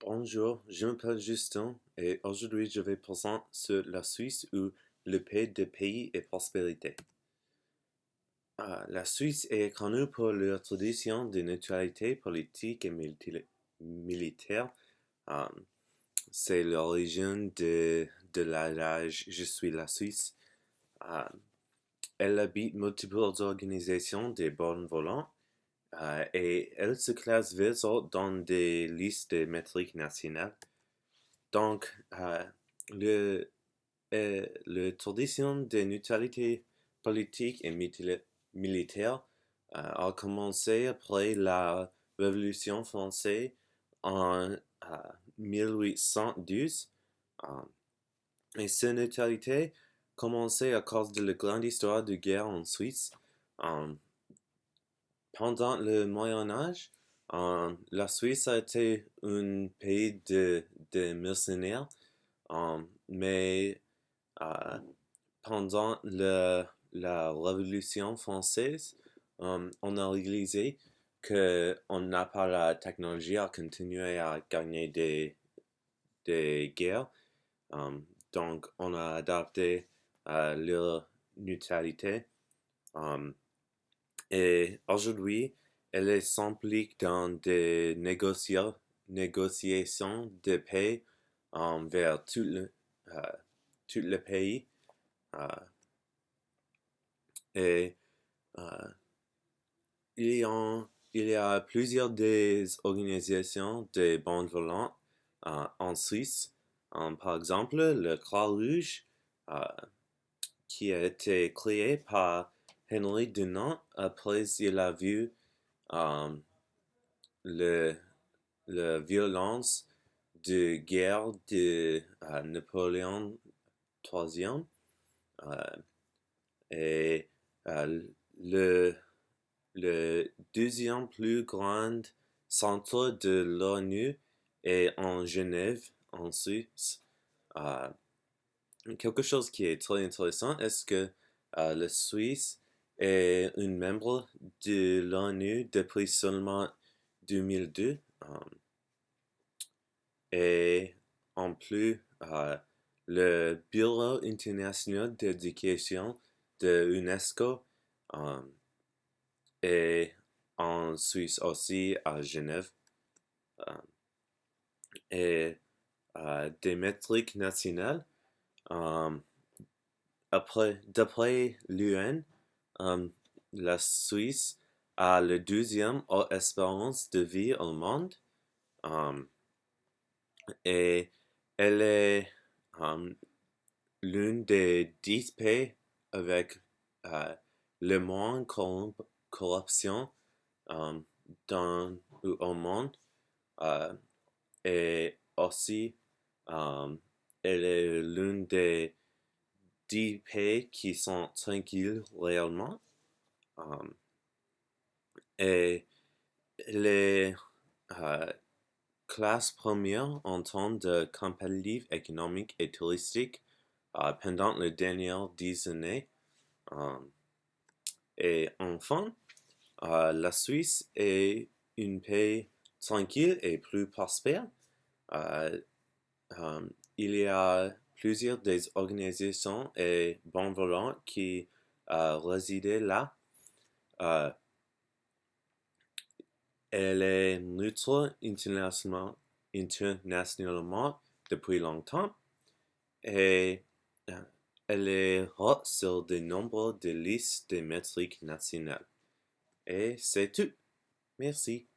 Bonjour, je m'appelle Justin et aujourd'hui je vais présenter sur la Suisse où le paix de pays et prospérité. La Suisse est connue pour leur tradition de neutralité politique et militaire. Euh, c'est l'origine de l'adage Je suis la Suisse. Euh, Elle habite multiples organisations de bonnes volants et elle se classe vite dans des listes de métriques nationales. Donc, le, la tradition de neutralité politique et militaire a commencé après la Révolution française en 1812. euh, et cette neutralité commençait à cause de la grande histoire de guerre en Suisse. Euh, Pendant le Moyen Âge, la Suisse a été un pays de mercenaires. Mais euh, pendant la Révolution française, on a réalisé qu'on n'a pas la technologie à continuer à gagner des guerres. Donc, on a adapté leur neutralité. Um, et aujourd'hui, elle s'implique dans des négociations de paix vers euh, tout le pays. euh, et euh, il y a, il y a plusieurs des organisations de bonnes volants en Suisse. Par exemple, le Croix-Rouge, euh, qui a été créé par Henri Dunant après il a vu euh, le, la violence de guerre de Napoléon III. euh, et euh, le, le deuxième plus grand centre de l'ONU est en Genève, en Suisse. Euh, Quelque chose qui est très intéressant est que la Suisse est une membre de l'ONU depuis seulement 2002. Et en plus, le Bureau international d'éducation de l'UNESCO est en Suisse aussi, à Genève. euh, et des métriques nationales, euh, d'après l'UN, euh, la Suisse a le deuxième espérance de vie au monde. euh, et elle est l'une des 10 pays avec euh, le moins corruption euh, au monde. euh, et aussi, euh, elle est l'une des 10 pays qui sont tranquilles réellement. euh, et les euh, classes premières en termes de compétitive économique et touristique pendant les dernières 10 années. Euh, et enfin, la Suisse est un pays tranquille et plus prospère. Euh, euh, il y a plusieurs des organisations et bons volants qui résident là. Euh, Elle est neutre internationalement depuis longtemps et euh, elle est haute sur de nombreuses listes de métriques nationales. Et c'est tout. Merci.